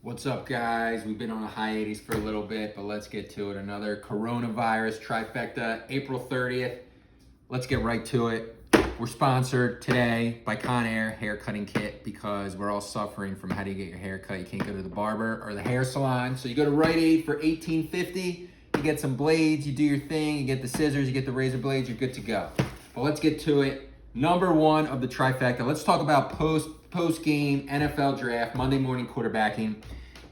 What's up, guys? We've been on a hiatus for a little bit, but let's get to it. Another coronavirus trifecta, April 30th. Let's get right to it. We're sponsored today by Conair Hair Cutting Kit because we're all suffering from how do you get your hair cut. You can't go to the barber or the hair salon. So you go to Rite Aid for $18.50. You get some blades, you do your thing, you get the scissors, you get the razor blades, you're good to go. But let's get to it. Number one of the trifecta. Let's talk about post-game NFL draft, Monday morning quarterbacking.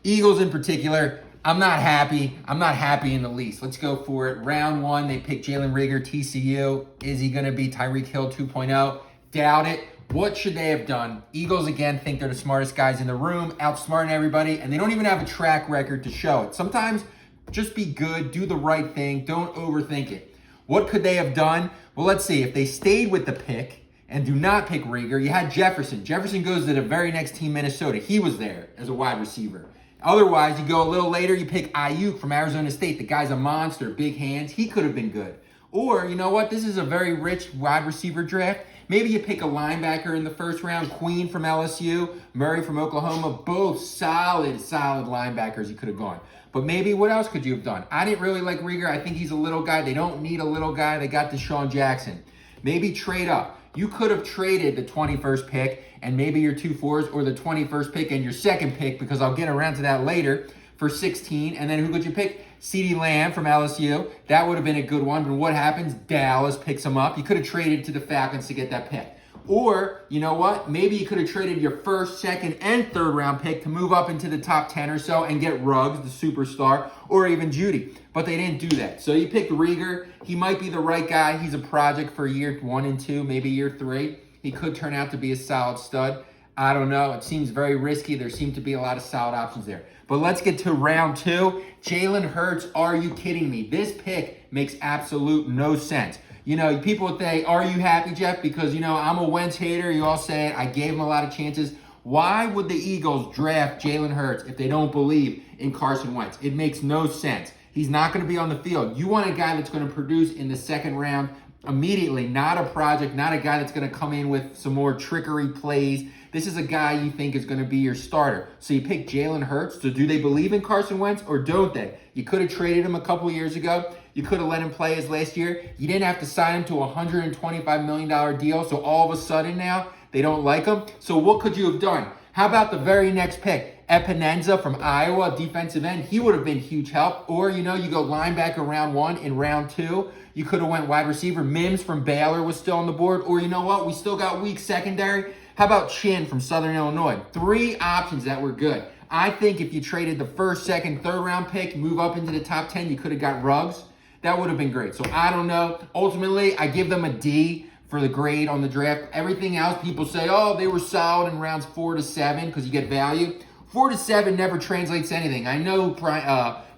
Eagles in particular, I'm not happy. I'm not happy in the least. Let's go for it. Round one, they picked Jalen Reagor, TCU. Is he going to be Tyreek Hill 2.0? Doubt it. What should they have done? Eagles, again, think they're the smartest guys in the room, outsmarting everybody, and they don't even have a track record to show it. Sometimes just be good, do the right thing, don't overthink it. What could they have done? Well, let's see. If they stayed with the pick and do not pick Reagor, you had Jefferson. Jefferson goes to the very next team, Minnesota. He was there as a wide receiver. Otherwise, you go a little later, you pick Ayuk from Arizona State. The guy's a monster, big hands. He could have been good. Or, you know what? This is a very rich wide receiver draft. Maybe you pick a linebacker in the first round, Queen from LSU, Murray from Oklahoma. Both solid linebackers you could have gone. But maybe what else could you have done? I didn't really like Reagor. I think he's a little guy. They don't need a little guy. They got Deshaun Jackson. Maybe trade up. You could have traded the 21st pick and maybe your 2 4s, or the 21st pick and your second pick, because I'll get around to that later, for 16. And then who could you pick? CeeDee Lamb from LSU. That would have been a good one. But what happens? Dallas picks him up. You could have traded to the Falcons to get that pick. Or, you know what? Maybe you could have traded your first, second, and third round pick to move up into the top 10 or so and get Ruggs, the superstar, or even Judy. But they didn't do that. So you picked Reagor. He might be the right guy. He's a project for year 1 and 2, maybe year 3. He could turn out to be a solid stud. I don't know. It seems very risky. There seem to be a lot of solid options there. But let's get to round 2. Jalen Hurts, are you kidding me? This pick makes absolute no sense. You know, people would say, are you happy, Jeff? Because, you know, I'm a Wentz hater. You all say it. I gave him a lot of chances. Why would the Eagles draft Jalen Hurts if they don't believe in Carson Wentz? It makes no sense. He's not going to be on the field. You want a guy that's going to produce in the second round immediately, not a project, not a guy that's going to come in with some more trickery plays. This is a guy you think is going to be your starter. So you pick Jalen Hurts. So do they believe in Carson Wentz or don't they? You could have traded him a couple years ago. You could have let him play his last year. You didn't have to sign him to a $125 million deal. So all of a sudden now they don't like him. So what could you have done? How about the very next pick? Epinenza from Iowa, defensive end. He would have been huge help. Or, you know, you go linebacker round 1. In round 2, you could have went wide receiver. Mims from Baylor was still on the board. Or, you know what? We still got weak secondary. How about Chin from Southern Illinois? 3 options that were good. I think if you traded the first, second, third round pick, move up into the top 10, you could have got Ruggs. That would have been great. So I don't know. Ultimately, I give them a D for the grade on the draft. Everything else, people say, oh, they were solid in rounds 4 to 7 because you get value. 4 to 7 never translates to anything. I know Brent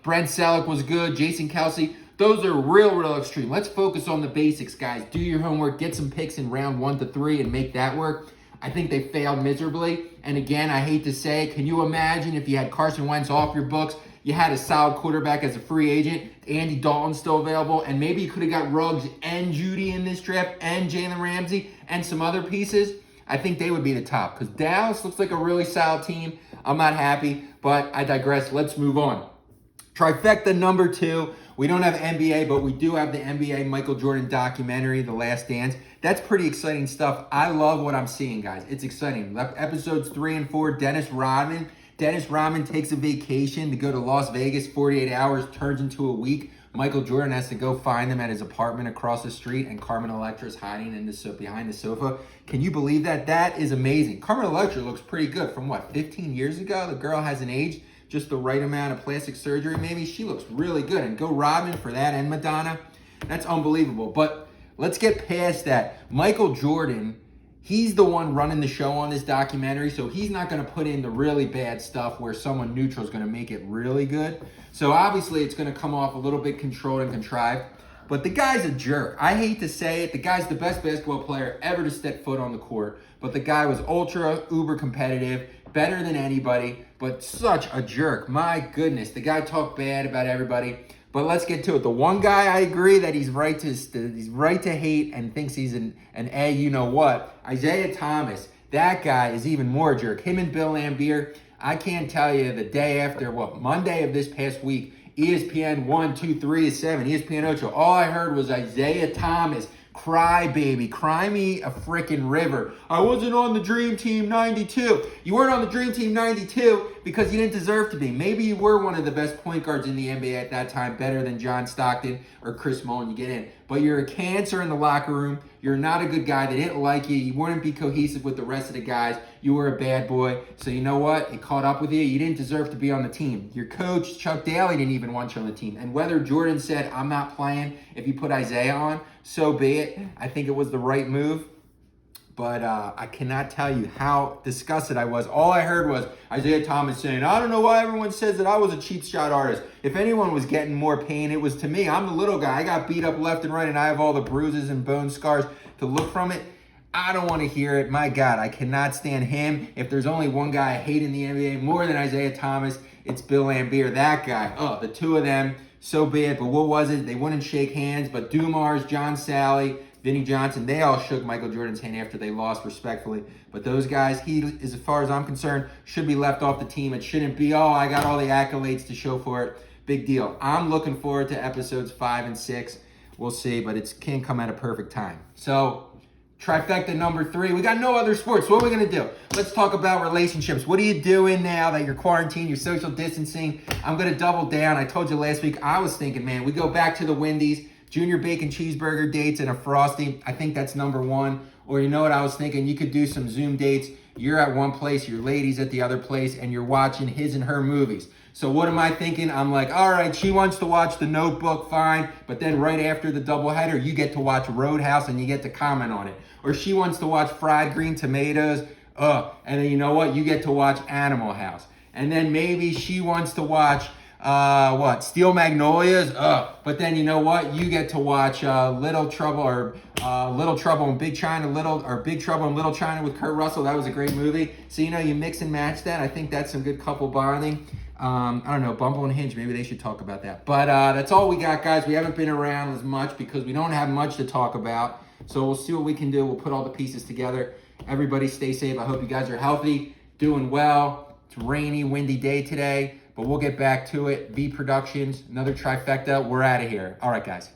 Selleck was good, Jason Kelsey. Those are real extreme. Let's focus on the basics, guys. Do your homework. Get some picks in round 1 to 3 and make that work. I think they failed miserably. And again, I hate to say it, can you imagine if you had Carson Wentz off your books, you had a solid quarterback as a free agent, Andy Dalton still available, and maybe you could have got Ruggs and Judy in this draft and Jalen Ramsey and some other pieces? I think they would be the top because Dallas looks like a really solid team. I'm not happy, but I digress. Let's move on. Trifecta number 2. We don't have NBA, but we do have the NBA Michael Jordan documentary, The Last Dance. That's pretty exciting stuff. I love what I'm seeing, guys. It's exciting. Episodes 3 and 4, Dennis Rodman. Dennis Rodman takes a vacation to go to Las Vegas, 48 hours, turns into a week. Michael Jordan has to go find him at his apartment across the street, and Carmen Electra's hiding behind the sofa. Can you believe that? That is amazing. Carmen Electra looks pretty good from, 15 years ago? The girl hasn't aged. Just the right amount of plastic surgery, maybe. She looks really good. And go Rodman for that, and Madonna. That's unbelievable. But let's get past that. Michael Jordan, he's the one running the show on this documentary, so he's not going to put in the really bad stuff where someone neutral is going to make it really good. So obviously it's going to come off a little bit controlled and contrived. But the guy's a jerk. I hate to say it. The guy's the best basketball player ever to step foot on the court. But the guy was uber competitive, better than anybody, but such a jerk. My goodness. The guy talked bad about everybody. But let's get to it. The one guy I agree that he's right to hate and thinks he's an A, you know what? Isaiah Thomas. That guy is even more a jerk. Him and Bill Laimbeer. I can't tell you the day after, Monday of this past week, ESPN 1, 2, 3 is 7, ESPN Ocho. All I heard was Isaiah Thomas, cry baby, cry me a freaking river. I wasn't on the Dream Team 92. You weren't on the Dream Team 92 because you didn't deserve to be. Maybe you were one of the best point guards in the NBA at that time, better than John Stockton or Chris Mullin, you get in. But you're a cancer in the locker room. You're not a good guy. They didn't like you. You wouldn't be cohesive with the rest of the guys. You were a bad boy. So you know what? It caught up with you. You didn't deserve to be on the team. Your coach, Chuck Daly, didn't even want you on the team. And whether Jordan said, I'm not playing if you put Isaiah on, so be it. I think it was the right move. But I cannot tell you how disgusted I was. All I heard was Isaiah Thomas saying, I don't know why everyone says that I was a cheap shot artist. If anyone was getting more pain, it was to me. I'm the little guy. I got beat up left and right, and I have all the bruises and bone scars to look from it. I don't want to hear it. My God, I cannot stand him. If there's only one guy I hate in the NBA more than Isaiah Thomas, it's Bill Laimbeer. That guy. Oh, the two of them, so bad. But what was it? They wouldn't shake hands. But Dumars, John Sally, Vinnie Johnson, they all shook Michael Jordan's hand after they lost respectfully. But those guys, he, as far as I'm concerned, should be left off the team. It shouldn't be, oh, I got all the accolades to show for it. Big deal. I'm looking forward to episodes 5 and 6. We'll see, but it can't come at a perfect time. So, Trifecta number 3. We got no other sports. What are we going to do? Let's talk about relationships. What are you doing now that you're quarantined, you're social distancing? I'm going to double down. I told you last week, I was thinking, man, we go back to the Wendy's. Junior bacon cheeseburger dates and a Frosty. I think that's number 1. Or you know what I was thinking? You could do some Zoom dates. You're at one place, your lady's at the other place, and you're watching his and her movies. So what am I thinking? I'm like, all right, she wants to watch The Notebook, fine. But then right after the doubleheader, you get to watch Roadhouse and you get to comment on it. Or she wants to watch Fried Green Tomatoes. And then you know what? You get to watch Animal House. And then maybe she wants to watch Steel Magnolias? But then you know what? You get to watch Little Trouble in Big China, Big Trouble in Little China with Kurt Russell. That was a great movie. So you mix and match that. I think that's some good couple bonding. I don't know, Bumble and Hinge, maybe they should talk about that. But that's all we got, guys. We haven't been around as much because we don't have much to talk about. So we'll see what we can do. We'll put all the pieces together. Everybody stay safe. I hope you guys are healthy, doing well. It's a rainy, windy day today. But we'll get back to it. V Productions, another Trifecta. We're out of here. All right, guys.